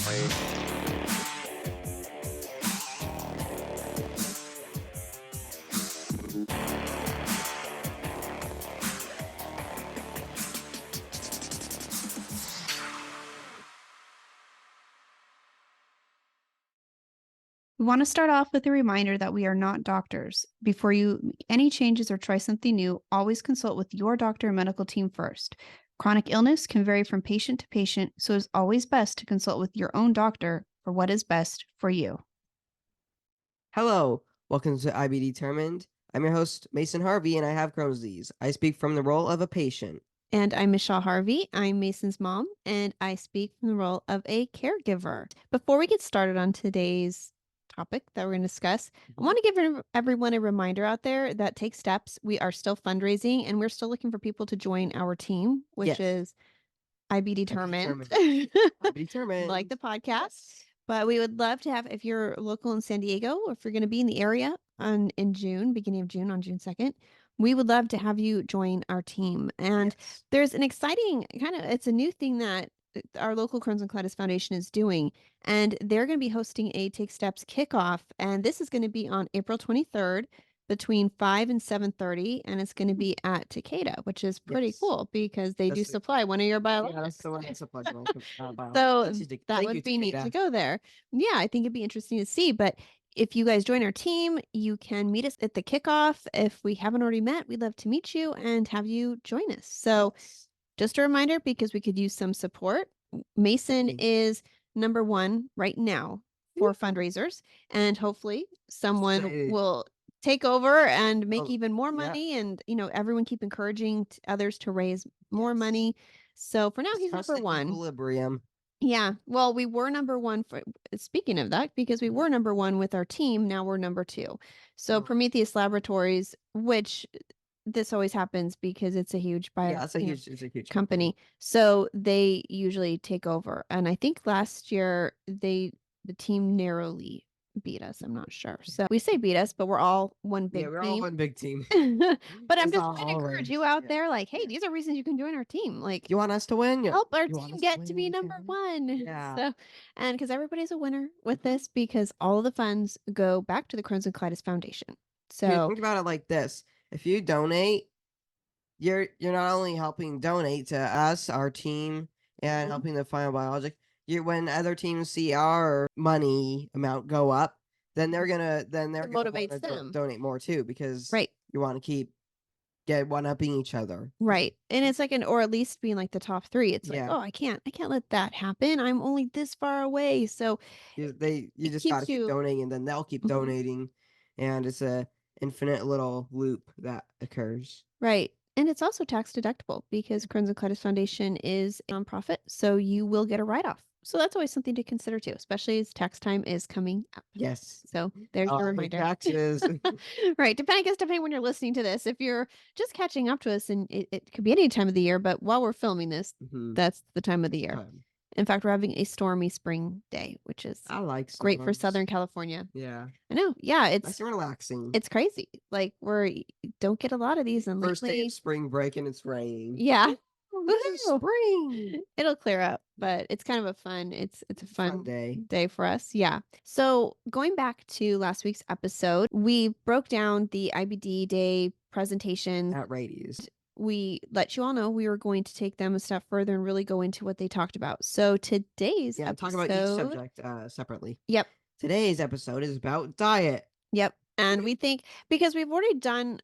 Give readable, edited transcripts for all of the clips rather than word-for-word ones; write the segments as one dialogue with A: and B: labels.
A: We want to start off with a reminder that we are not doctors. Before you make any changes or try something new, always consult with your doctor and medical team first. Chronic illness can vary from patient to patient, so it's always best to consult with your own doctor for what is best for you.
B: Hello, welcome to IBD Determined. I'm your host, Mason Harvey, and I have Crohn's disease. I speak from the role of a patient.
A: And I'm Michelle Harvey. I'm Mason's mom, and I speak from the role of a caregiver. Before we get started on today's topic that we're going to discuss, I want to give everyone a reminder out there that take steps. We are still fundraising, and we're still looking for people to join our team, which is IBD Determined.
B: IBD Determined.
A: Like the podcast. But we would love to have, if you're local in San Diego, or if you're going to be in the area in June, beginning of June, on June 2nd, we would love to have you join our team. And there's an exciting it's a new thing that our local Crohn's and Colitis Foundation is doing. And they're going to be hosting a Take Steps kickoff. And this is going to be on April 23rd between 5 and 7:30. And it's going to be at Takeda, which is pretty cool because they do supply one of your biologics.
B: Yeah, that's the one that supplies my
A: So that would be neat to go there. Yeah, I think it'd be interesting to see. But if you guys join our team, you can meet us at the kickoff. If we haven't already met, we'd love to meet you and have you join us. So just a reminder, because we could use some support. Mason is number one right now for fundraisers, and hopefully someone will take over and make even more money. And, everyone keep encouraging others to raise more money. So for now, he's number one.
B: Equilibrium.
A: Yeah. Well, we were number one speaking of that, because we were number one with our team. Now we're number two. So Prometheus Laboratories, which this always happens because it's a huge
B: it's a huge
A: company. So they usually take over. And I think last year the team narrowly beat us. I'm not sure. So we say beat us, but we're all one big team.
B: Yeah, we're all one big team.
A: But I'm just trying to encourage you out there, like, hey, these are reasons you can join our team. Like,
B: you want us to win?
A: Help our team get to be number one.
B: Yeah.
A: So, and because everybody's a winner with this, because all of the funds go back to the Crohn's and Colitis Foundation. So
B: think about it like this: if you donate, you're not only helping donate to us, our team, and helping the final biologic. When other teams see our money amount go up, then they're gonna
A: motivates them
B: donate more too, because you want to keep one-upping each other.
A: Right. And it's like or at least being like the top three. It's like, oh, I can't let that happen. I'm only this far away. So
B: you just gotta keep donating, and then they'll keep donating, and it's a infinite little loop that occurs.
A: Right. And it's also tax deductible, because Crohn's and Colitis Foundation is a nonprofit, so you will get a write-off. So that's always something to consider too, especially as tax time is coming up.
B: Yes.
A: So there's your reminder.
B: Taxes.
A: Right. Depending when you're listening to this. If you're just catching up to us, and it could be any time of the year, but while we're filming this, that's the time of the year. In fact, we're having a stormy spring day, which is great for Southern California.
B: Yeah.
A: I know. Yeah. It's
B: nice and relaxing.
A: It's crazy. Like, don't get a lot of these. And
B: first day of spring break, and it's raining.
A: Yeah.
B: Spring.
A: It'll clear up, but it's kind of a fun day for us. Yeah. So going back to last week's episode, we broke down the IBD day presentation
B: at Rady's.
A: We let you all know we were going to take them a step further and really go into what they talked about. So today's episode,
B: talk about each subject separately.
A: Yep.
B: Today's episode is about diet.
A: Yep. And we think, because we've already done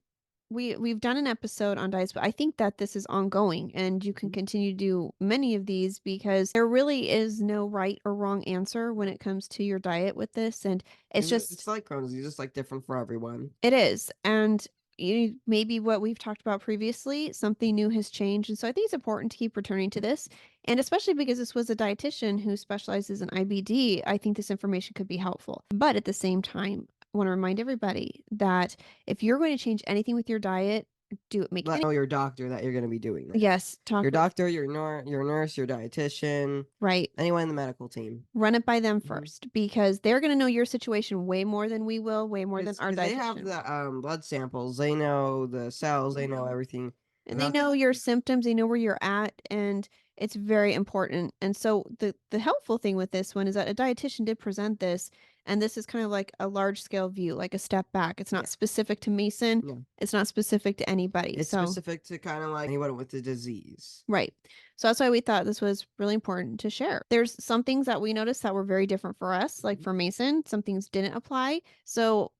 A: we've done an episode on diets, but I think that this is ongoing, and you can continue to do many of these, because there really is no right or wrong answer when it comes to your diet with this. And it's
B: like Crohn's, it's just like different for everyone.
A: It is. And maybe what we've talked about previously, something new has changed. And so I think it's important to keep returning to this. And especially because this was a dietitian who specializes in IBD, I think this information could be helpful. But at the same time, I want to remind everybody that if you're going to change anything with your diet,
B: let know your doctor that you're going to be doing that.
A: Yes.
B: Your doctor, your nurse, your dietitian.
A: Right.
B: Anyone in the medical team.
A: Run it by them first, because they're going to know your situation way more than we will, way more than our dietitian.
B: They have the blood samples. They know the cells. They know everything.
A: And they know your symptoms. They know where you're at. And it's very important. And so the helpful thing with this one is that a dietitian did present this, and this is kind of like a large scale view, like a step back. It's not specific to Mason.
B: Yeah.
A: It's not specific to anybody.
B: It's specific to kind of like anyone with the disease.
A: Right. So that's why we thought this was really important to share. There's some things that we noticed that were very different for us, like for Mason, some things didn't apply. So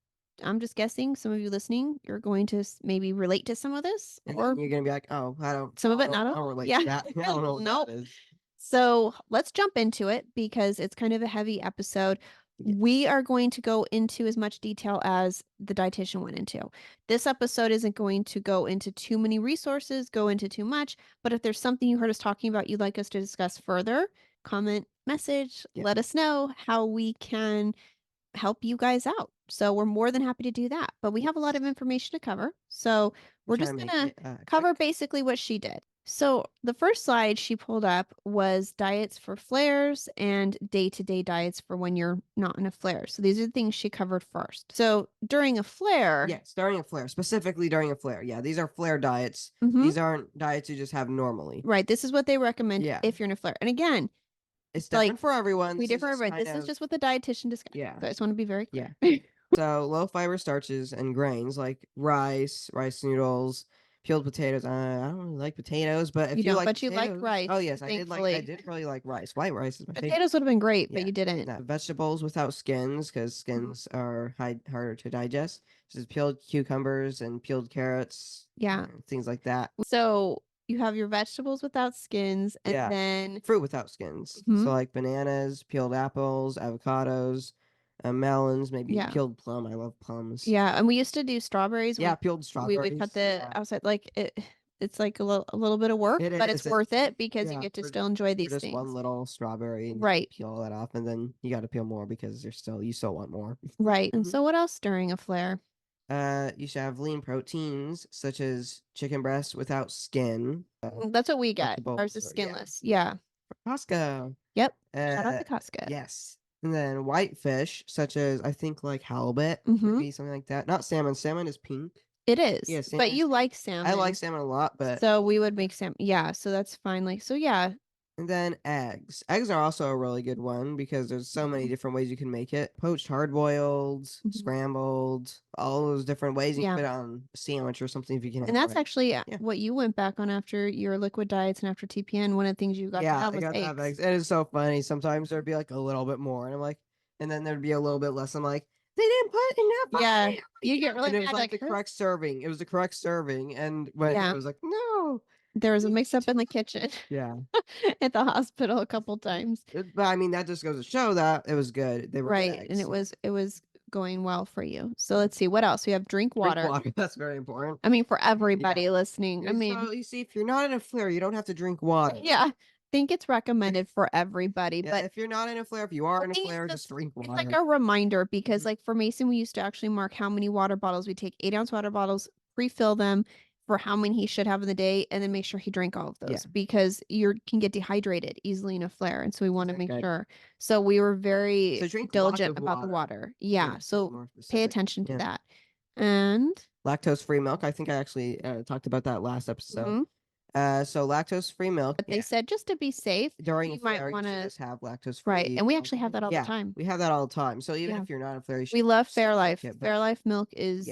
A: I'm just guessing some of you listening, you're going to maybe relate to some of this,
B: And
A: or
B: you're gonna be like, oh,
A: some of it
B: I
A: not.
B: don't relate
A: Yeah.
B: to that. I don't know what
A: Nope.
B: that is.
A: So let's jump into it because it's kind of a heavy episode. We are going to go into as much detail as the dietitian went into. This episode isn't going to go into too many resources, go into too much, but if there's something you heard us talking about you'd like us to discuss further, comment, message, let us know how we can help you guys out. So we're more than happy to do that. But we have a lot of information to cover. So we're just going to cover basically what she did. So the first slide she pulled up was diets for flares and day-to-day diets for when you're not in a flare. So these are the things she covered first. So during a flare.
B: Yes, during a flare, specifically during a flare. Yeah, these are flare diets. These aren't diets you just have normally.
A: Right. This is what they recommend if you're in a flare. And again,
B: it's different for everyone.
A: This is just what the dietitian discussed.
B: Yeah.
A: So I just want to be very clear.
B: Yeah. So low fiber starches and grains like rice noodles, peeled potatoes. I don't really like potatoes, but if you like
A: but you like rice.
B: Oh yes, I did really like rice. White rice is my favorite.
A: Potatoes would have been great, but you didn't.
B: Vegetables without skins because skins are harder to digest. This is peeled cucumbers and peeled carrots.
A: Yeah.
B: Things like that.
A: So you have your vegetables without skins and then
B: fruit without skins. So like bananas, peeled apples, avocados, melons, maybe peeled plum. I love plums.
A: Yeah, and we used to do strawberries.
B: Yeah, peeled strawberries.
A: We would cut the outside, like it's like a little bit of work, but it's worth it because you get to still enjoy these
B: just
A: things.
B: One little strawberry, and peel all that off, and then you got to peel more because you still want more.
A: Right. And so what else during a flare?
B: You should have lean proteins such as chicken breast without skin.
A: That's what we get. Ours is skinless. Yeah.
B: Costco.
A: Yep. Shout out to Costco.
B: Yes. And then white fish, such as I think like halibut, maybe something like that. Not salmon. Salmon is pink.
A: It is.
B: Yeah,
A: but you like salmon.
B: I like salmon a lot, but
A: so we would make salmon. Yeah, so that's fine. Like so, yeah.
B: And then eggs. Eggs are also a really good one because there's so many different ways you can make it. Poached, hard-boiled, scrambled, all those different ways you can put it on a sandwich or something if you can.
A: And that's actually what you went back on after your liquid diets and after TPN. One of the things you got to have was eggs. Have eggs.
B: It is so funny. Sometimes there'd be like a little bit more, and I'm like, and then there'd be a little bit less. I'm like, they didn't put enough.
A: Yeah, you get really
B: mad. It was like the correct serving. It was the correct serving, and when it was like, no.
A: There was a mix-up in the kitchen.
B: Yeah.
A: At the hospital a couple times.
B: But I mean, that just goes to show that it was good. They were
A: right, and it was going well for you. So let's see what else we have. Drink water.
B: That's very important.
A: I mean, for everybody listening. I mean,
B: so you see, if you're not in a flare, you don't have to drink water.
A: Yeah. Think it's recommended for everybody, but
B: if you're not in a flare, if you are in a flare, just drink water.
A: It's like a reminder because like for Mason, we used to actually mark how many water bottles we take, 8-ounce water bottles, refill them for how many he should have in the day, and then make sure he drank all of those because you can get dehydrated easily in a flare. And so we want to make sure. So we were very diligent about the water. Yeah. So pay attention to that. And
B: lactose-free milk. I think I actually talked about that last episode. So lactose-free milk.
A: But they said just to be safe,
B: during a flare, you might just have lactose-free.
A: Right, and we actually have that all the time.
B: We have that all the time. So even if you're not a flare,
A: we love Fairlife. Fairlife milk is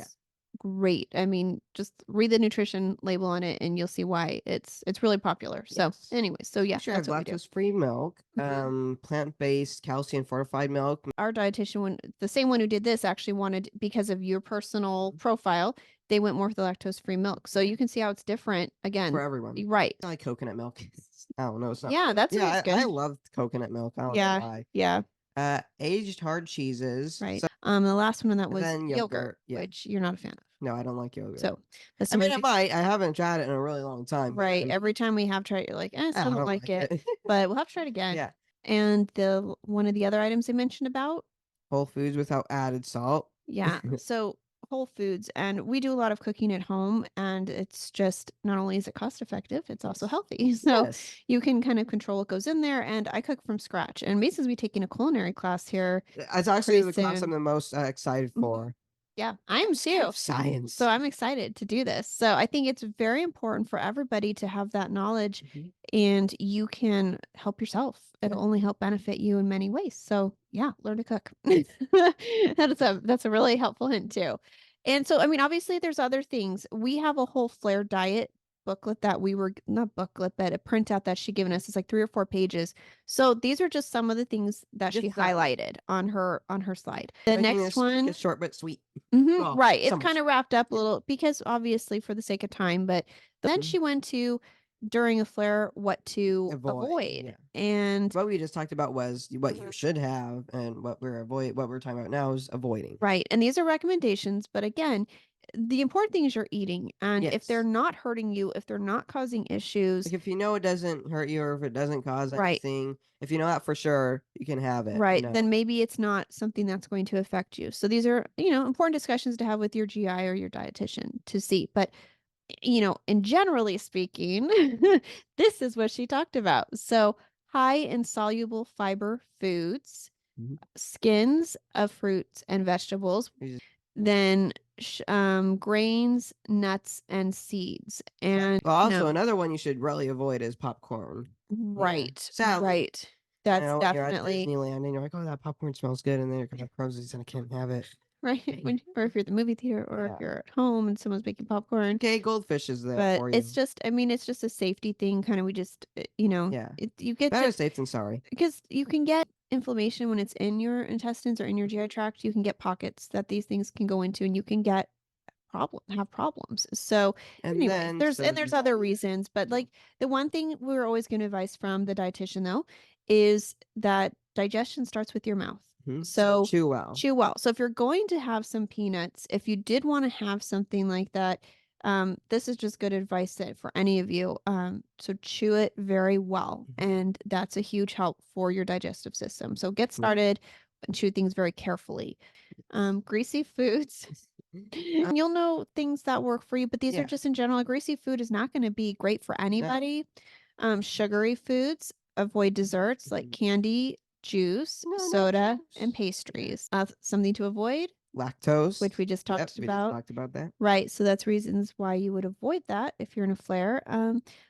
A: great. I mean, just read the nutrition label on it, and you'll see why it's really popular. So, anyways, so that's what
B: lactose-free milk, plant-based calcium fortified milk.
A: Our dietitian, the same one who did this, actually wanted because of your personal profile. They went more for the lactose-free milk. So you can see how it's different again.
B: For everyone.
A: Right.
B: I like coconut milk. I don't know. It's not
A: that's good.
B: I love coconut milk. I don't know why.
A: Yeah.
B: Aged hard cheeses.
A: Right. The last one on that was yogurt, which you're not a fan of.
B: No, I don't like yogurt.
A: So
B: I mean, I haven't tried it in a really long time.
A: Right. Every time we have tried it, you're like, I still don't like it. But we'll have to try it again.
B: Yeah.
A: And one of the other items they mentioned about
B: whole foods without added salt.
A: Yeah. So whole foods, and we do a lot of cooking at home, and it's just not only is it cost effective, it's also healthy. So you can kind of control what goes in there. And I cook from scratch, and Mason's be taking a culinary class here.
B: It's actually the class I'm the most excited for.
A: Yeah, I am too.
B: Science.
A: So I'm excited to do this. So I think it's very important for everybody to have that knowledge, and you can help yourself. It'll only help benefit you in many ways. So yeah, learn to cook. That's a really helpful hint too. And so, I mean, obviously there's other things. We have a whole Flair diet booklet that we were not booklet, but a printout that she given us. It's like 3 or 4 pages. So these are just some of the things that she highlighted on her slide. The next one
B: is short but sweet.
A: Well, right. It's kind of wrapped up a little because obviously for the sake of time, but then she went to during a flare what to avoid.
B: Yeah.
A: And
B: what we just talked about was what you should have, and what we're talking about now is avoiding.
A: Right. And these are recommendations, but again, the important thing is you're eating. And if they're not hurting you, if they're not causing issues,
B: like if you know it doesn't hurt you, or if it doesn't cause anything, if you know that for sure, you can have it.
A: Right. Then maybe it's not something that's going to affect you. So these are, important discussions to have with your GI or your dietitian to see. But, and generally speaking, this is what she talked about. So high in soluble fiber foods, skins of fruits and vegetables, then grains, nuts, and seeds. And
B: also another one you should really avoid is popcorn.
A: Right.
B: Sadly.
A: Right. That's
B: You're at
A: definitely
B: Disneyland and you're like, oh, that popcorn smells good, and then you're going to Rosie's and I can't have it.
A: right. Or if you're at the movie theater, or if you're at home and someone's making popcorn.
B: Okay, goldfish is there
A: But
B: for you.
A: it's just, it's just a safety thing. Kind of, we just, you get
B: better safe than sorry.
A: because you can get inflammation when it's in your intestines or in your GI tract. You can get pockets that these things can go into, and you can have problems. So anyway, there's other reasons, but like the one thing we're always going to advise from the dietitian though is that digestion starts with your mouth. So
B: chew well.
A: So if you're going to have some peanuts, if you did want to have something like that, this is just good advice for any of you. So chew it very well, and that's a huge help for your digestive system. So get started and chew things very carefully. Greasy foods. And you'll know things that work for you, but these are just in general. Greasy food is not going to be great for anybody. Sugary foods, avoid desserts like candy, juice, soda, and pastries. Something to avoid,
B: lactose,
A: which we just talked about.
B: We talked about that.
A: Right. So that's reasons why you would avoid that if you're in a flare.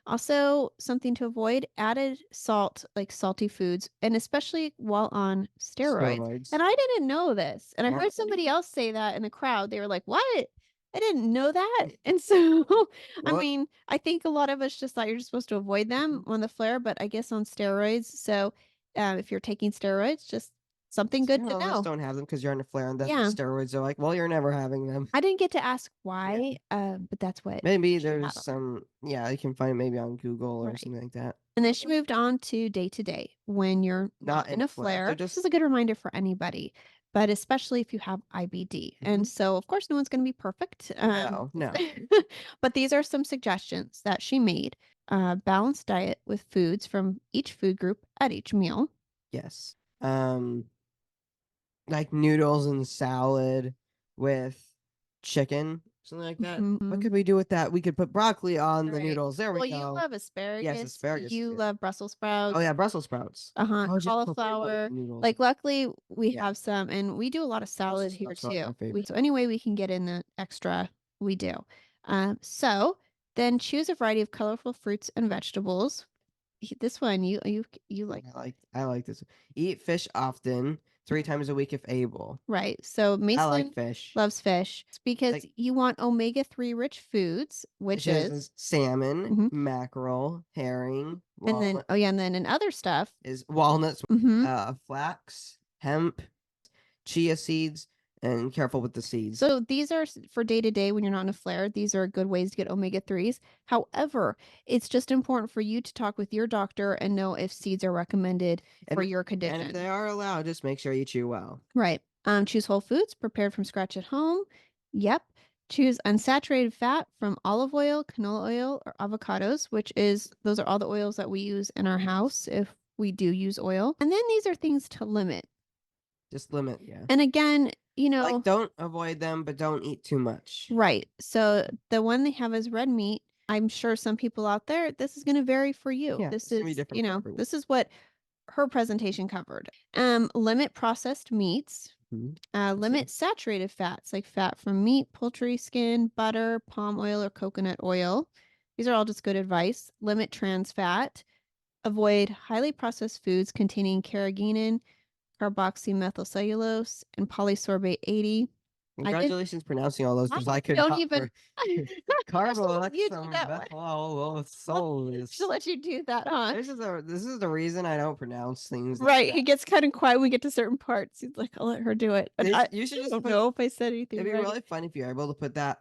A: Also something to avoid, added salt, like salty foods, and especially while on steroids. And I didn't know this. And I heard somebody else say that in the crowd. They were like, what? I didn't know that. And so, I mean, I think a lot of us just thought you're just supposed to avoid them on the flare, but I guess on steroids. So if you're taking steroids, just something good to know.
B: Just don't have them because you're in a flare, and that's steroids are like, well, you're never having them.
A: I didn't get to ask why, but that's what.
B: Maybe there's some, you can find it maybe on Google or something like that.
A: And then she moved on to day to day when you're not in a flare. This is a good reminder for anybody, but especially if you have IBD. And so, of course, no one's going to be perfect.
B: No.
A: But these are some suggestions that she made. Balanced diet with foods from each food group at each meal.
B: Yes. Like noodles and salad with chicken, something like that. What could we do with that? We could put broccoli on the noodles. There we go.
A: Well, you love asparagus.
B: Yes, asparagus.
A: You love Brussels sprouts.
B: Oh yeah, Brussels sprouts.
A: Cauliflower. Like luckily we have some, and we do a lot of salad here too. So anyway, we can get in the extra. We do. So then choose a variety of colorful fruits and vegetables. This one you like.
B: I like this. Eat fish often, 3 times a week if able.
A: Right. So Mason
B: I like fish.
A: Loves fish. It's because you want omega-3 rich foods, which is
B: salmon, mackerel, herring,
A: walnut. And then in other stuff
B: is walnuts, flax, hemp, chia seeds, and careful with the seeds. So
A: these are for day to day when you're not in a flare. These are good ways to get omega-3s. However, it's just important for you to talk with your doctor and know if seeds are recommended for your condition.
B: And if they are allowed, just make sure you chew well.
A: Right. Choose whole foods prepared from scratch at home. Yep. Choose unsaturated fat from olive oil, canola oil, or avocados, those are all the oils that we use in our house if we do use oil. And then these are things to limit.
B: Just limit, yeah.
A: And again,
B: don't avoid them, but don't eat too much.
A: Right. So the one they have is red meat. I'm sure some people out there, this is going to vary for you.
B: Yeah,
A: this is, this is what her presentation covered. Limit processed meats. Limit saturated fats like fat from meat, poultry, skin, butter, palm oil, or coconut oil. These are all just good advice. Limit trans fat. Avoid highly processed foods containing carrageenan, carboxymethylcellulose, and polysorbate 80.
B: Congratulations pronouncing all those because I could
A: don't
B: not.
A: even. You did that one. She'll let you do that, huh?
B: This is the reason I don't pronounce things.
A: Right. He gets kind of quiet when we get to certain parts. He's like, I'll let her do it.
B: You should just
A: don't know if I said anything
B: It'd be
A: right.
B: really fun if you're able to put that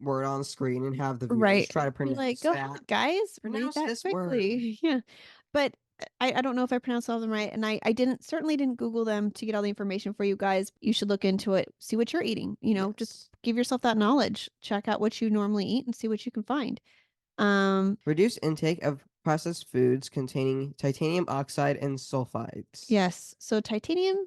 B: word on screen and have the viewers
A: Right.
B: try to
A: Be
B: pronounce
A: like, go
B: that.
A: ahead, guys.
B: Pronounce
A: Read that
B: this
A: quickly. Yeah. But I don't know if I pronounced all of them right. And I certainly didn't Google them to get all the information for you guys. You should look into it, see what you're eating, just give yourself that knowledge. Check out what you normally eat and see what you can find.
B: Reduce intake of processed foods containing titanium oxide and sulfides.
A: Yes. So titanium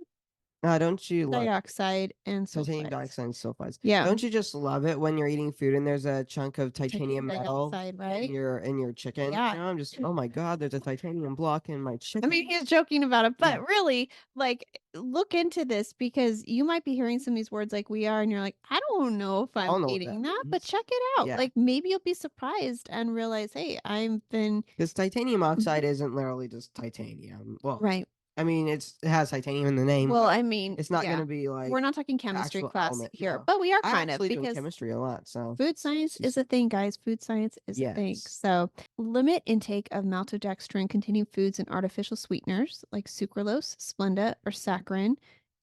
B: Don't you love
A: dioxide and
B: titanium
A: sulfides.
B: dioxide and sulfides?
A: Yeah.
B: Don't you just love it when you're eating food and there's a chunk of titanium metal
A: dioxide, right?
B: in your chicken?
A: Yeah.
B: I'm just, oh my God, there's a titanium block in my chicken.
A: I mean, he's joking about it, but really, like, look into this because you might be hearing some of these words like we are, and you're like, I don't know if I'm eating that, but check it out.
B: Yeah.
A: Like, maybe you'll be surprised and realize, hey,
B: Because titanium oxide isn't literally just titanium. Well,
A: right.
B: I mean, it has titanium in the name.
A: Well, I mean,
B: it's not going to be like
A: we're not talking chemistry class
B: element.
A: here,
B: No.
A: but we are
B: I
A: kind of
B: actually do
A: because
B: chemistry a lot. So
A: food science is a thing, guys. Food science is a thing. So limit intake of maltodextrin containing foods and artificial sweeteners like sucralose, Splenda, or saccharin.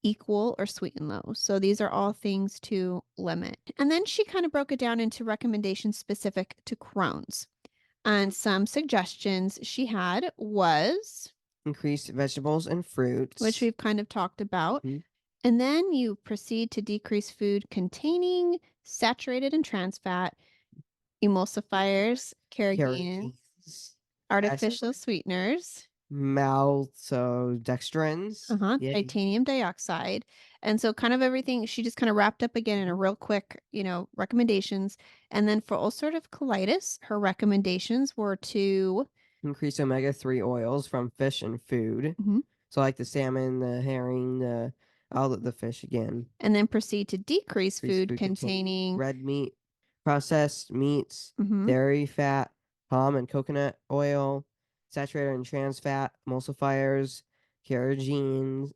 A: Equal or sweeten low. So these are all things to limit. And then she kind of broke it down into recommendations specific to Crohn's. And some suggestions she had was
B: increase vegetables and fruits,
A: which we've kind of talked about. And then you proceed to decrease food containing saturated and trans fat, emulsifiers, carrageenans, artificial sweeteners,
B: maltodextrins,
A: titanium dioxide. And so kind of everything, she just kind of wrapped up again in a real quick, recommendations. And then for ulcerative colitis, her recommendations were to
B: increase omega-3 oils from fish and food. So like the salmon, the herring, all the fish again.
A: And then proceed to decrease food containing
B: red meat, processed meats, dairy fat, palm and coconut oil, saturated and trans fat, emulsifiers, carrageenans,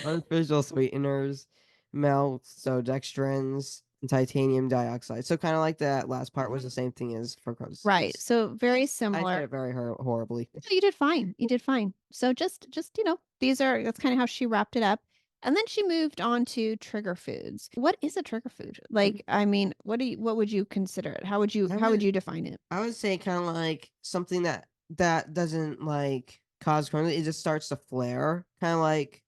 B: artificial sweeteners, maltodextrins, and titanium dioxide. So kind of like that last part was the same thing as for Crohn's.
A: Right. So very similar.
B: I did it very horribly.
A: No, you did fine. You did fine. So just that's kind of how she wrapped it up. And then she moved on to trigger foods. What is a trigger food? Like, I mean, what would you consider it? How would you define it?
B: I would say kind of like something that doesn't like cause Crohn's. It just starts to flare. Kind of like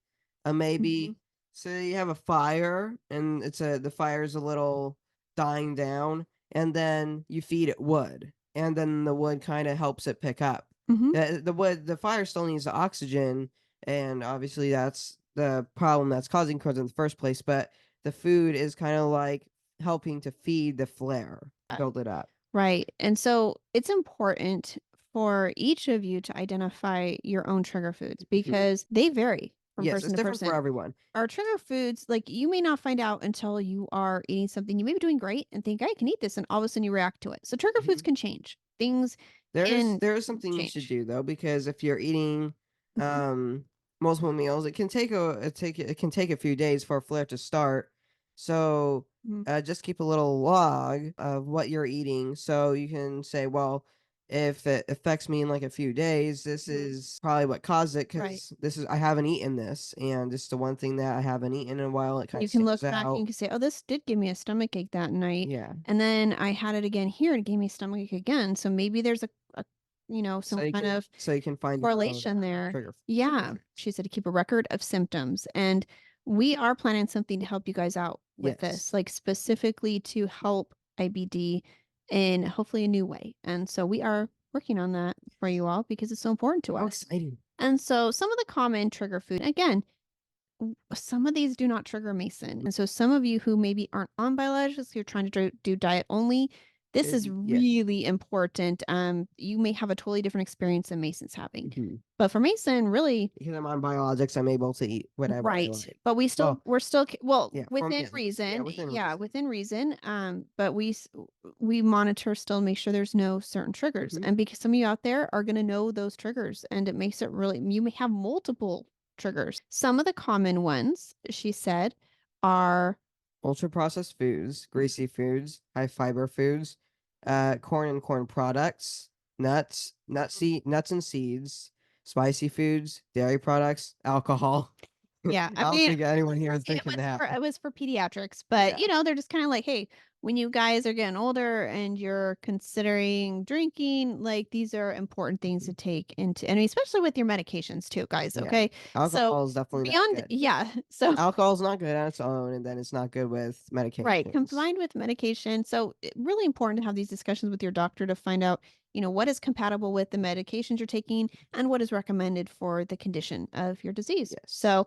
B: maybe so you have a fire and the fire is a little dying down, and then you feed it wood, and then the wood kind of helps it pick up. The fire still needs the oxygen, and obviously that's the problem that's causing Crohn's in the first place. But the food is kind of like helping to feed the flare, build it up.
A: Right. And so it's important for each of you to identify your own trigger foods because they vary from person to person.
B: It's different for everyone.
A: Our trigger foods, like you may not find out until you are eating something. You may be doing great and think, I can eat this. And all of a sudden you react to it. So trigger foods can change. There is something
B: you should do though, because if you're eating multiple meals, it can take a few days for a flare to start. So just keep a little log of what you're eating, so you can say, well, if it affects me in like a few days, this is probably what caused it, because I haven't eaten this, and this is the one thing that I haven't eaten in a while. It kind of, you can look back and
A: you can say, oh, this did give me a stomach ache that night.
B: Yeah.
A: And then I had it again here and it gave me a stomach ache again. So maybe there's some kind of
B: so you can find
A: correlation there. Yeah. She said to keep a record of symptoms. And we are planning something to help you guys out with this, like specifically to help IBD in hopefully a new way. And so we are working on that for you all because it's so important to us.
B: Exciting.
A: And so some of the common trigger food, again, some of these do not trigger Mason. And so some of you who maybe aren't on biologics, you're trying to do diet only, This is really important. You may have a totally different experience than Mason's having. But for Mason, really,
B: because I'm on biologics, I'm able to eat whatever I
A: right.
B: like.
A: But we're still
B: Yeah,
A: within reason. Yeah, within reason. But we monitor still, make sure there's no certain triggers. And because some of you out there are going to know those triggers, and it makes it really, you may have multiple triggers. Some of the common ones, she said, are
B: ultra-processed foods, greasy foods, high-fiber foods, corn and corn products, nuts and seeds, spicy foods, dairy products, alcohol.
A: Yeah,
B: I don't think anyone here is thinking that.
A: It was for pediatrics, but they're just kind of like, hey, when you guys are getting older and you're considering drinking, like these are important things to take into, and especially with your medications too, guys.
B: Yeah.
A: Okay,
B: Alcohol is definitely
A: beyond,
B: not good.
A: yeah. So
B: alcohol is not good on its own, and then it's not good with medication.
A: right, combined with medication. So really important to have these discussions with your doctor to find out, what is compatible with the medications you're taking and what is recommended for the condition of your disease.
B: Yes.
A: So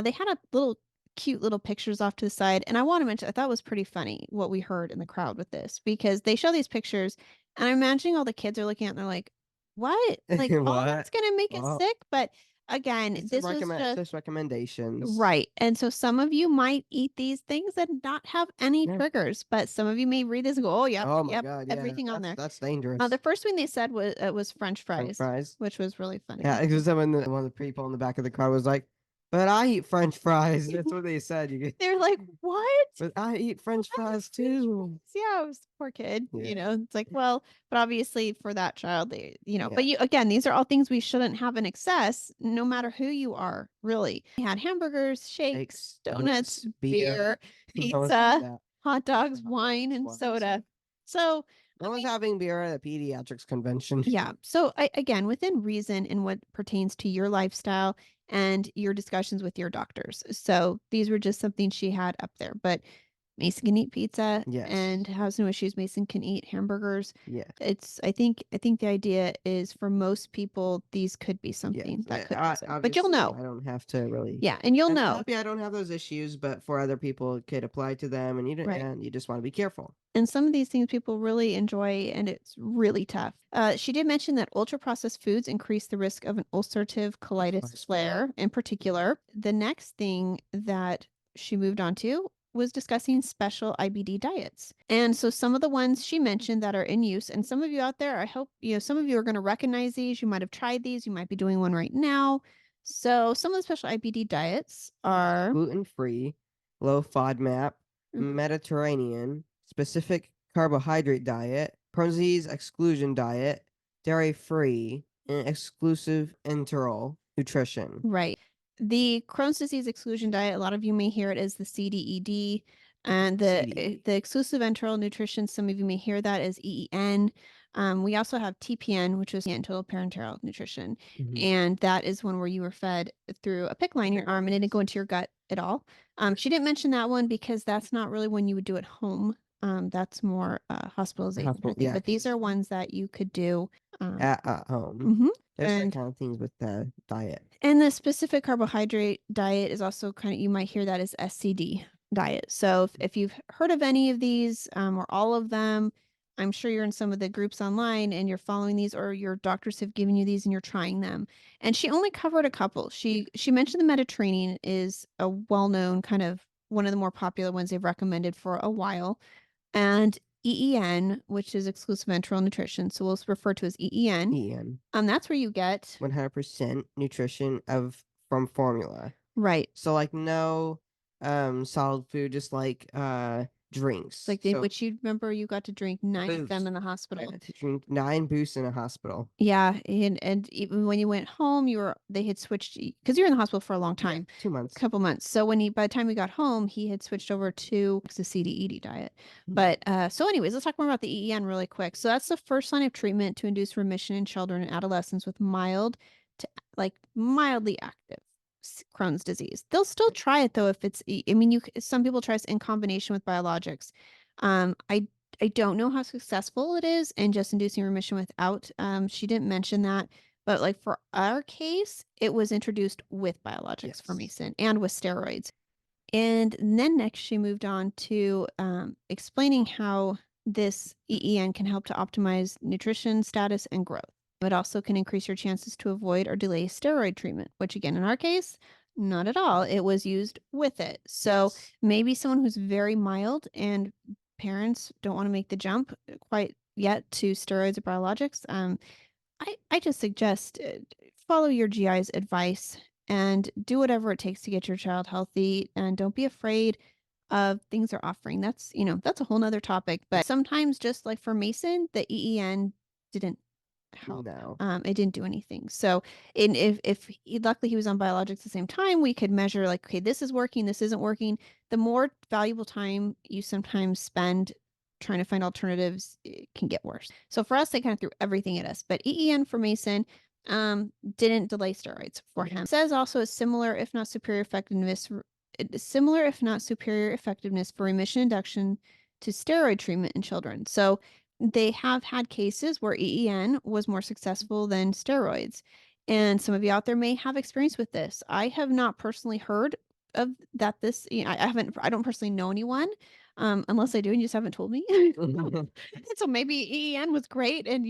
A: they had a little cute little pictures off to the side. And I want to mention, I thought it was pretty funny what we heard in the crowd with this, because they show these pictures and I'm imagining all the kids are looking at it and they're like, what? Like, oh, that's going to make it sick. But again, this was just
B: recommendations.
A: right. And so some of you might eat these things and not have any triggers, but some of you may read this and go, oh, yep,
B: oh my God, yeah,
A: everything on there.
B: That's dangerous.
A: The first thing they said was French fries, which was really funny.
B: Yeah, because one of the people in the back of the car was like, but I eat French fries. That's what they said.
A: They're like, what?
B: But I eat French fries too.
A: Yeah, it was poor kid. It's like, well, but obviously for that child, but again, these are all things we shouldn't have in excess, no matter who you are, really. We had hamburgers, shakes, donuts, beer, pizza, hot dogs, wine, and soda. So
B: I was having beer at a pediatrics convention.
A: Yeah. So again, within reason and what pertains to your lifestyle and your discussions with your doctors. So these were just something she had up there. But Mason can eat pizza and has no issues. Mason can eat hamburgers.
B: Yeah.
A: I think the idea is for most people, these could be something that could, but you'll know.
B: I don't have to really.
A: Yeah. And you'll know.
B: Happy I don't have those issues, but for other people, it could apply to them, and you just want to be careful.
A: And some of these things people really enjoy, and it's really tough. She did mention that ultra-processed foods increase the risk of an ulcerative colitis flare in particular. The next thing that she moved on to was discussing special IBD diets. And so some of the ones she mentioned that are in use, and some of you out there, I hope, some of you are going to recognize these. You might have tried these. You might be doing one right now. So some of the special IBD diets are
B: gluten-free, low FODMAP, Mediterranean, specific carbohydrate diet, Crohn's disease exclusion diet, dairy-free, and exclusive enteral nutrition.
A: Right. The Crohn's disease exclusion diet, a lot of you may hear it as the CDED, and the exclusive enteral nutrition, some of you may hear that as EEN. We also have TPN, which is total parenteral nutrition. And that is one where you were fed through a PICC line in your arm and it didn't go into your gut at all. She didn't mention that one because that's not really one you would do at home. That's more hospitalization. But these are ones that you could do
B: at home. There's that kind of things with the diet.
A: And the specific carbohydrate diet is also kind of, you might hear that as SCD diet. So if you've heard of any of these or all of them, I'm sure you're in some of the groups online and you're following these, or your doctors have given you these and you're trying them. And she only covered a couple. She mentioned the Mediterranean is a well-known kind of one of the more popular ones they've recommended for a while. And EEN, which is exclusive enteral nutrition. So we'll refer to as EEN.
B: EEN.
A: That's where you get
B: 100% nutrition from formula.
A: Right.
B: So like no solid food, just like drinks.
A: Like which you remember you got to drink 9 of them in the hospital.
B: I had to drink 9 boosts in a hospital.
A: Yeah, and even when you went home, they had switched because you were in the hospital for a long time.
B: 2 months.
A: A couple months. So by the time we got home, he had switched over to the CDED diet. But so anyways, let's talk more about the EEN really quick. So that's the first line of treatment to induce remission in children and adolescents with mild to mildly active Crohn's disease. They'll still try it though if it's, some people try this in combination with biologics. I don't know how successful it is in just inducing remission without. She didn't mention that, but for our case, it was introduced with biologics for Mason and with steroids. And then next she moved on to explaining how this EEN can help to optimize nutrition status and growth. It also can increase your chances to avoid or delay steroid treatment, which again, in our case, not at all. It was used with it. So maybe someone who's very mild and parents don't want to make the jump quite yet to steroids or biologics. I just suggest follow your GI's advice and do whatever it takes to get your child healthy, and don't be afraid of things they're offering. That's, that's a whole nother topic. But sometimes, just like for Mason, the EEN didn't help.
B: No.
A: It didn't do anything. So luckily he was on biologics at the same time, we could measure like, okay, this is working, this isn't working. The more valuable time you sometimes spend trying to find alternatives, it can get worse. So for us, they kind of threw everything at us. But EEN for Mason didn't delay steroids for him. It says also a similar, if not superior effectiveness for remission induction to steroid treatment in children. So they have had cases where EEN was more successful than steroids. And some of you out there may have experience with this. I have not personally heard of that. I don't personally know anyone, unless I do and you just haven't told me. So maybe EEN was great and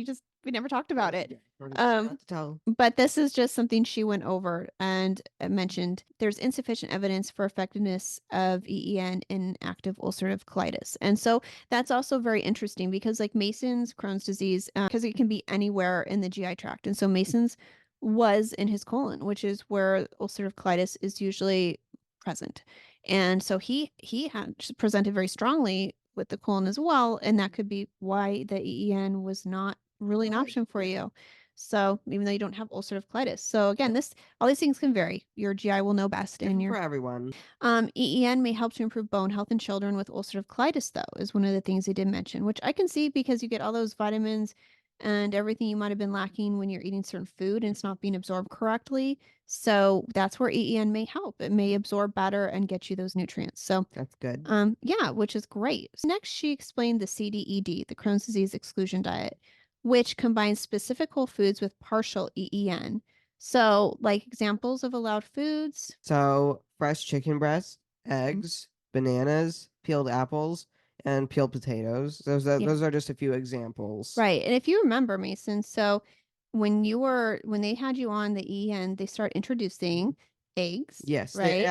A: we never talked about it. But this is just something she went over and mentioned. There's insufficient evidence for effectiveness of EEN in active ulcerative colitis. And so that's also very interesting because like Mason's Crohn's disease, because it can be anywhere in the GI tract. And so Mason's was in his colon, which is where ulcerative colitis is usually present. And so he had presented very strongly with the colon as well. And that could be why the EEN was not really an option for you. So even though you don't have ulcerative colitis. So again, all these things can vary. Your GI will know best.
B: For everyone.
A: EEN may help to improve bone health in children with ulcerative colitis, though, is one of the things they did mention, which I can see because you get all those vitamins and everything you might have been lacking when you're eating certain food and it's not being absorbed correctly. So that's where EEN may help. It may absorb better and get you those nutrients. So
B: that's good.
A: Yeah, which is great. So next, she explained the CDED, the Crohn's disease exclusion diet, which combines specific whole foods with partial EEN. So, like examples of allowed foods.
B: So, fresh chicken breast, eggs, bananas, peeled apples, and peeled potatoes. Those are just a few examples.
A: Right. And if you remember, Mason, so when they had you on the EEN, they start introducing eggs.
B: Yes.
A: Right.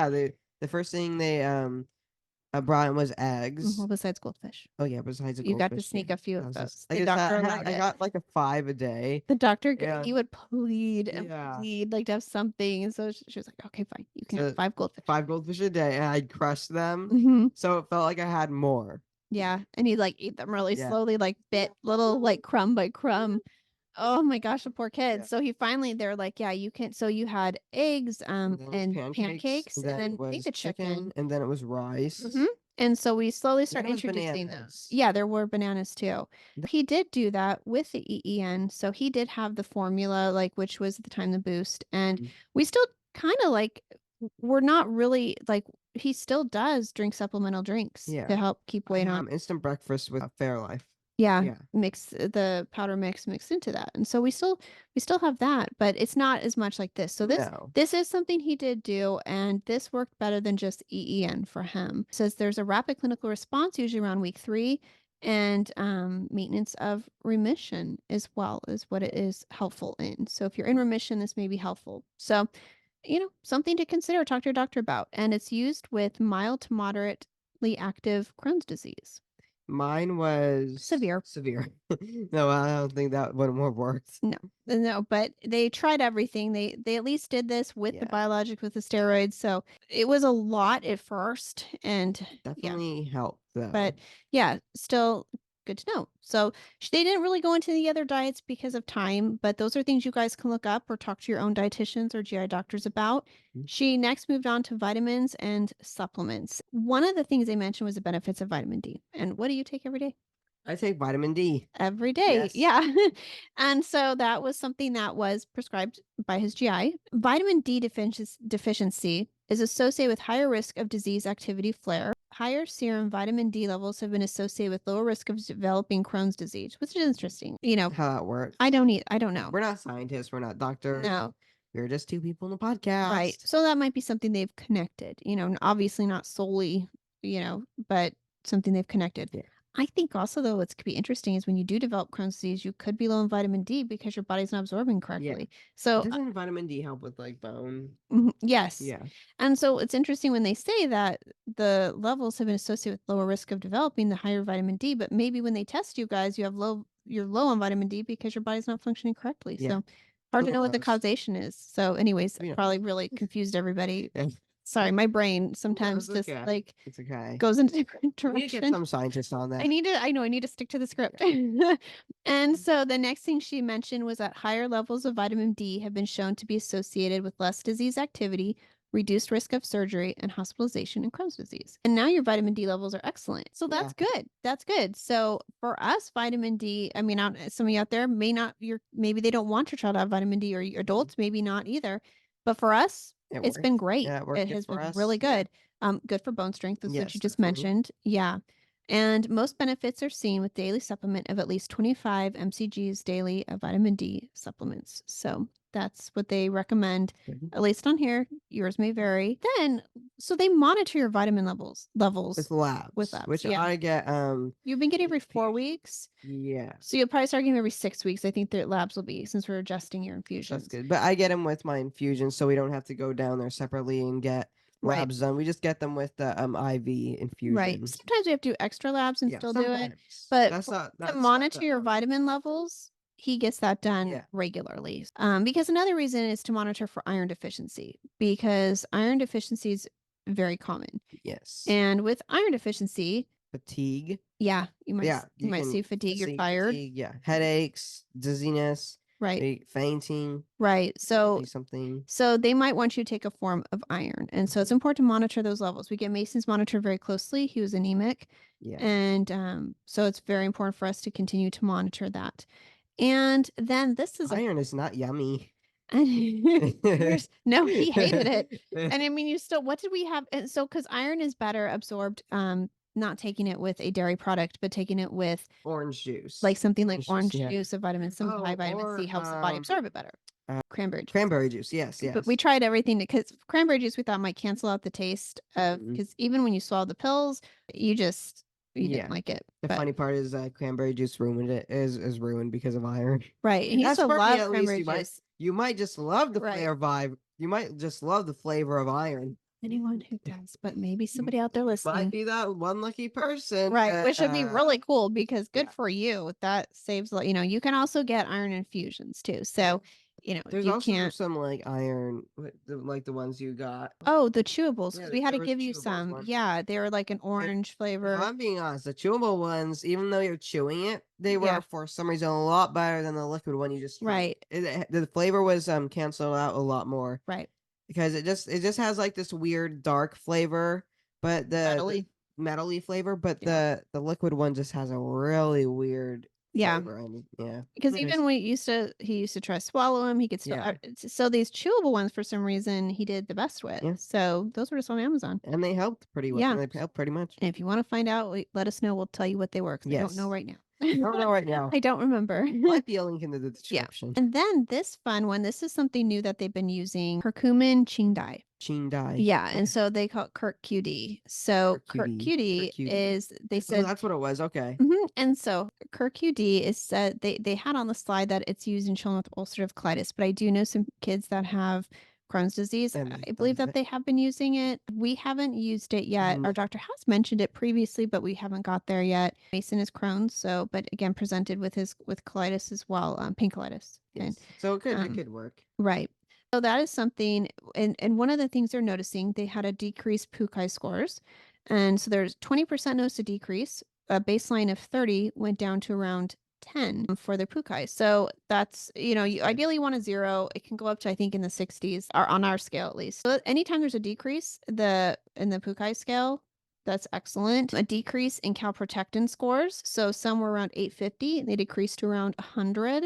B: The first thing they brought was eggs.
A: Well, besides goldfish.
B: Oh yeah, besides the goldfish.
A: You got to sneak a few of those.
B: I got like a 5 a day.
A: The doctor, he would plead and plead like to have something. And so she was like, okay, fine. You can have 5 goldfish.
B: 5 goldfish a day. And I'd crush them. So it felt like I had more.
A: Yeah. And he'd like eat them really slowly, like bit little, like crumb by crumb. Oh my gosh, the poor kid. So they're like, yeah, you can. So you had eggs, and pancakes, and then I think the chicken.
B: And then it was rice.
A: And so we slowly started introducing those. Yeah, there were bananas too. He did do that with the EEN. So he did have the formula, which was at the time the boost. And we still kind of we're not really he still does drink supplemental drinks to help keep weight on.
B: Instant breakfast with Fairlife.
A: Yeah, mix the powder mixed into that. And so we still have that, but it's not as much like this. So this is something he did do, and this worked better than just EEN for him. It says there's a rapid clinical response, usually around week 3, and maintenance of remission as well is what it is helpful in. So if you're in remission, this may be helpful. So, something to consider, talk to your doctor about. And it's used with mild to moderately active Crohn's disease.
B: Mine was severe. No, I don't think that would have worked.
A: No, but they tried everything. They at least did this with the biologic, with the steroids. So it was a lot at first, and
B: definitely helped though.
A: But still good to know. So they didn't really go into the other diets because of time, but those are things you guys can look up or talk to your own dietitians or GI doctors about. She next moved on to vitamins and supplements. One of the things they mentioned was the benefits of vitamin D. And what do you take every day?
B: I take vitamin D.
A: Every day. Yes. Yeah. And so that was something that was prescribed by his GI. Vitamin D deficiency is associated with higher risk of disease activity flare. Higher serum vitamin D levels have been associated with lower risk of developing Crohn's disease, which is interesting.
B: How that works.
A: I don't know.
B: We're not scientists. We're not doctors.
A: No.
B: We're just 2 people in the podcast.
A: Right. So that might be something they've connected, obviously not solely, but something they've connected.
B: Yeah.
A: I think also, though, what's could be interesting is when you do develop Crohn's disease, you could be low in vitamin D because your body's not absorbing
B: Yeah.
A: correctly. So,
B: Doesn't vitamin D help with like bone?
A: yes.
B: Yeah.
A: And so it's interesting when they say that the levels have been associated with lower risk of developing the higher vitamin D, but maybe when they test you guys, you're low on vitamin D because your body's not functioning correctly.
B: Yeah.
A: So hard to
B: Who
A: know what the
B: knows?
A: causation is. So anyways,
B: Yeah.
A: probably really confused everybody.
B: Yeah.
A: Sorry, my brain sometimes
B: it's
A: just
B: okay.
A: like
B: It's okay.
A: goes in a different
B: We need to get
A: direction.
B: some scientists on that.
A: I need to stick to the script. And so the next thing she mentioned was that higher levels of vitamin D have been shown to be associated with less disease activity, reduced risk of surgery, and hospitalization in Crohn's disease. And now your vitamin D levels are excellent. So that's
B: Yeah.
A: good. That's good. So for us, vitamin D, I mean, some of you out there maybe they don't want your child to have vitamin D, or adults, maybe not either. But for us, it's been great.
B: Yeah,
A: it has been really good. Good for bone strength, is what you just mentioned. Yeah. And most benefits are seen with daily supplement of at least 25 mcgs daily of vitamin D supplements. So that's what they recommend, at least on here. Yours may vary. Then, so they monitor your vitamin levels
B: with labs, which
A: yeah.
B: I get.
A: You've been getting every 4 weeks.
B: Yeah.
A: So you'll probably start getting every 6 weeks. I think their labs will be, since we're adjusting your infusions.
B: That's good. But I get them with my infusions, so we don't have to go down there separately and get labs done. We just get them with the IV infusion.
A: Right. Sometimes we have to do extra labs and still do it. But to monitor your vitamin levels, he gets that done regularly. Because another reason is to monitor for iron deficiency, because iron deficiency is very common.
B: Yes.
A: And with iron deficiency,
B: fatigue.
A: Yeah, you might see fatigue. You're tired.
B: Fatigue, headaches, dizziness.
A: Right.
B: Fainting.
A: Right. So
B: something.
A: So they might want you to take a form of iron. And so it's important to monitor those levels. We get Mason's monitored very closely. He was anemic.
B: Yeah.
A: And so it's very important for us to continue to monitor that. And then this is
B: iron is not yummy.
A: No, he hated it. And I mean, what did we have? And so, because iron is better absorbed, not taking it with a dairy product, but taking it with
B: orange juice,
A: like something like orange juice of some high vitamin C helps the body absorb it better. Cranberry juice.
B: Yes.
A: But we tried everything because cranberry juice we thought might cancel out the taste of, because even when you swallow the pills, you didn't like it.
B: The funny part is cranberry juice is ruined because of iron.
A: Right. And he used to love cranberry juice.
B: You might just love the flavor vibe. You might just love the flavor of iron.
A: Anyone who does, but maybe somebody out there listening
B: might be that one lucky person.
A: Right. Which would be really cool, because good for you. That saves, you can also get iron infusions too. So,
B: there's also some like iron, like the ones you got.
A: Oh, the chewables. We had to give you some. Ones. Yeah. They were like an orange flavor.
B: If I'm being honest, the chewable ones, even though you're chewing it, they were for some reason a lot better than the liquid one you just
A: right.
B: The flavor was canceled out a lot more.
A: Right.
B: Because it just has like this weird dark flavor, but the metally flavor, but the liquid one just has a really weird flavor.
A: Because even when he used to try to swallow them, he could still so these chewable ones, for some reason, he did the best with. So those were just on Amazon,
B: and they helped pretty well. They helped pretty much.
A: And if you want to find out, let us know. We'll tell you what they were, because I don't know right now.
B: I don't know right now.
A: I don't remember.
B: Might be a link in the description.
A: And then this fun one, this is something new that they've been using, curcumin Qingdai. Yeah, and so they call it CurQD. So CurQD is, they said,
B: that's what it was. Okay.
A: And so CurQD is said, they had on the slide that it's used in children with ulcerative colitis, but I do know some kids that have Crohn's disease. I believe that they have been using it. We haven't used it yet. Our doctor has mentioned it previously, but we haven't got there yet. Mason is Crohn's, but again, presented with colitis as well, pancolitis.
B: Yes. So it could work.
A: Right. So that is something, and one of the things they're noticing, they had a decreased PUCI scores. And so there's 20% noticed a decrease. A baseline of 30 went down to around 10 for their PUCI. So that's, you ideally want a 0. It can go up to, I think, in the 60s, or on our scale at least. So anytime there's a decrease in the PUCI scale, that's excellent. A decrease in calprotectin scores. So some were around 850, and they decreased to around 100,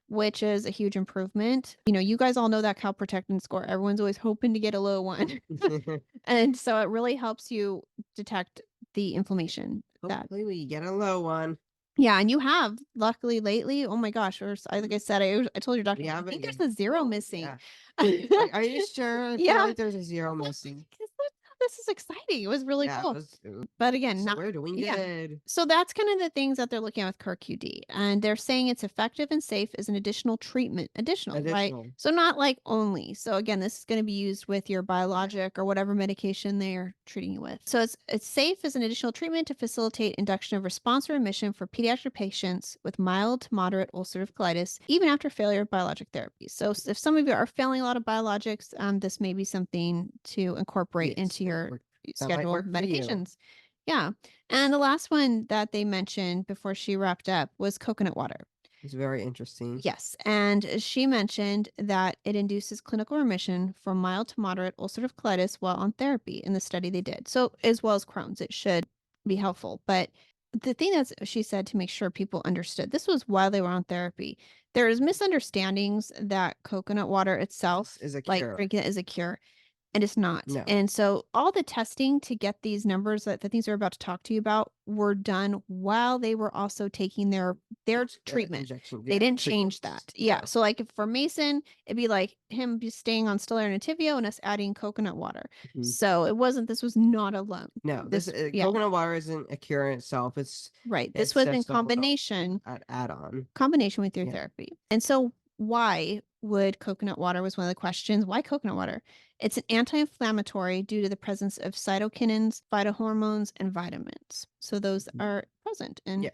A: which is a huge improvement. You guys all know that calprotectin score. Everyone's always hoping to get a low one. And so it really helps you detect the inflammation.
B: Hopefully we get a low one.
A: Yeah, and you have, luckily, lately. Oh my gosh, like I said, I told your doctor, I think there's a 0 missing.
B: Yeah. Are you sure? I feel like there's a 0 missing.
A: this is exciting. It was really cool.
B: It was
A: But again,
B: we're doing good.
A: So that's kind of the things that they're looking at with CurQD. And they're saying it's effective and safe as an additional treatment. Right? So not like only. So again, this is going to be used with your biologic or whatever medication they're treating you with. So it's safe as an additional treatment to facilitate induction of response or remission for pediatric patients with mild to moderate ulcerative colitis, even after failure of biologic therapy. So if some of you are failing a lot of biologics, this may be something to incorporate into your schedule of medications. Yeah. And the last one that they mentioned before she wrapped up was coconut water.
B: It's very interesting.
A: Yes. And she mentioned that it induces clinical remission from mild to moderate ulcerative colitis while on therapy in the study they did. So, as well as Crohn's, it should be helpful. But the thing that she said to make sure people understood, this was while they were on therapy. There's misunderstandings that coconut water itself
B: is a
A: like
B: cure.
A: drinking it is a cure. And it's not.
B: No.
A: And so all the testing to get these numbers that the things we're about to talk to you about were done while they were also taking their treatment.
B: Injection.
A: They didn't change that. Yeah. So like if for Mason, it'd be like him just staying on Stellar and Nativio and us adding coconut water. So this was not alone.
B: No, coconut water isn't a cure in itself. It's
A: right. This was in combination.
B: Add-on.
A: Combination with your therapy. And so why would coconut water was one of the questions. Why coconut water? It's an anti-inflammatory due to the presence of cytokinins, phytohormones, and vitamins. So those are present. And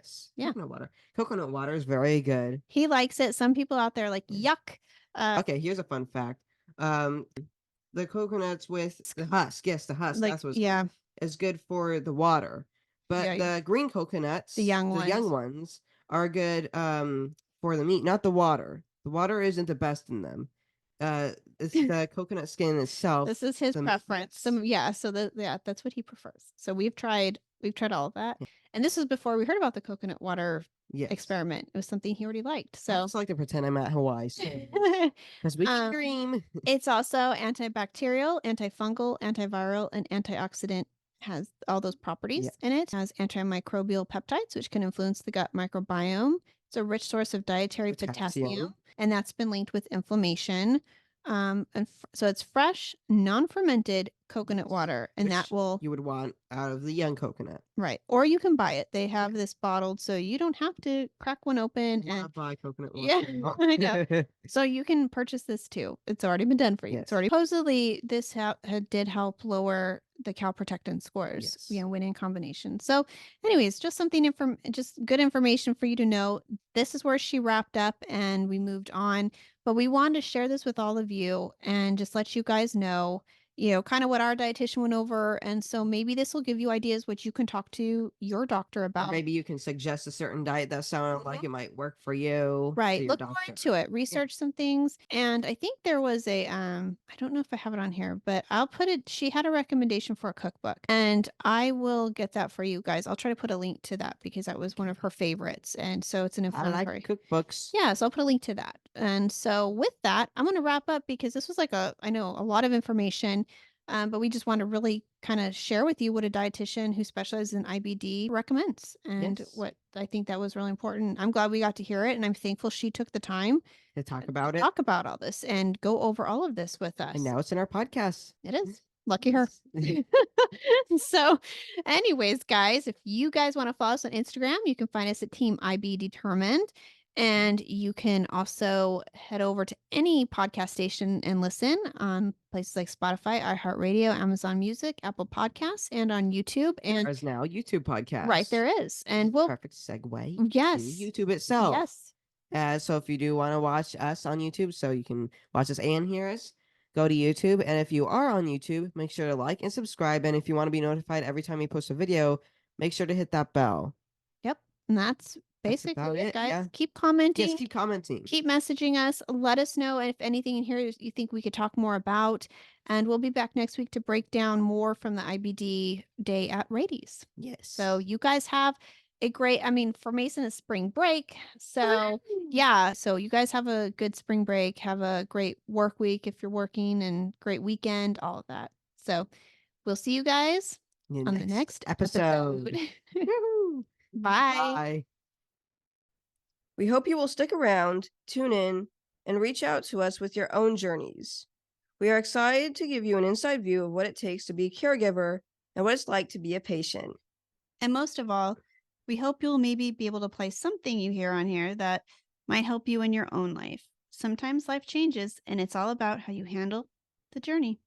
B: Coconut water is very good.
A: He likes it. Some people out there are like, yuck.
B: Okay, here's a fun fact. The coconuts with the husk. Yes, the husk. That's what's is good for the water. But the green coconuts, the young ones, are good for the meat, not the water. The water isn't the best in them. It's the coconut skin itself.
A: This is his preference. So that's what he prefers. So we've tried all of that. And this was before we heard about the coconut water experiment. It was something he already liked. So
B: I just like to pretend I'm at Hawaii. Because we can dream.
A: It's also antibacterial, antifungal, antiviral, and antioxidant. Has all those properties in it. It has antimicrobial peptides, which can influence the gut microbiome. It's a rich source of dietary potassium, and that's been linked with inflammation. So it's fresh, non-fermented coconut water, and that will
B: you would want out of the young coconut,
A: right? Or you can buy it. They have this bottled, so you don't have to crack one open and
B: buy coconut water.
A: Yeah, I know. So you can purchase this too. It's already been done for you. It's already supposedly this did help lower the calprotectin scores. When in combination. So, anyways, just something just good information for you to know. This is where she wrapped up, and we moved on. But we wanted to share this with all of you and just let you guys know, kind of what our dietitian went over. And so maybe this will give you ideas what you can talk to your doctor about.
B: Or maybe you can suggest a certain diet that sounds like it might work for you.
A: Right. Look more into it. Research some things. And I think there was I don't know if I have it on here, but I'll put it. She had a recommendation for a cookbook, and I will get that for you guys. I'll try to put a link to that because that was one of her favorites. And so it's an inflammatory.
B: I like cookbooks.
A: Yeah. So I'll put a link to that. And so with that, I'm going to wrap up because this was I know a lot of information. But we just want to really kind of share with you what a dietitian who specializes in IBD recommends. And what I think that was really important. I'm glad we got to hear it. And I'm thankful she took the time
B: to talk about it.
A: Talk about all this and go over all of this with us.
B: And now it's in our podcast.
A: It is. Lucky her. So anyways, guys, if you guys want to follow us on Instagram, you can find us at Team IB Determined. And you can also head over to any podcast station and listen on places like Spotify, iHeartRadio, Amazon Music, Apple Podcasts, and on YouTube. And
B: there's now YouTube podcasts.
A: Right, there is. And we'll
B: perfect segue
A: to
B: YouTube itself. Yes. So if you do want to watch us on YouTube, so you can watch us and hear us, go to YouTube. And if you are on YouTube, make sure to like and subscribe. And if you want to be notified every time we post a video, make sure to hit that bell.
A: Yep. And that's basically it, guys. Keep commenting.
B: Yes, keep commenting.
A: Keep messaging us. Let us know if anything in here you think we could talk more about. And we'll be back next week to break down more from the IBD day at Rady's.
B: Yes.
A: So you guys have a great, for Mason, it's spring break. So so you guys have a good spring break. Have a great work week if you're working, and great weekend, all of that. So we'll see you guys on the next episode. Bye.
B: Bye. We hope you will stick around, tune in, and reach out to us with your own journeys.
C: We are excited to give you an inside view of what it takes to be a caregiver and what it's like to be a patient.
D: And most of all, we hope you'll maybe be able to apply something you hear on here that might help you in your own life. Sometimes life changes, and it's all about how you handle the journey.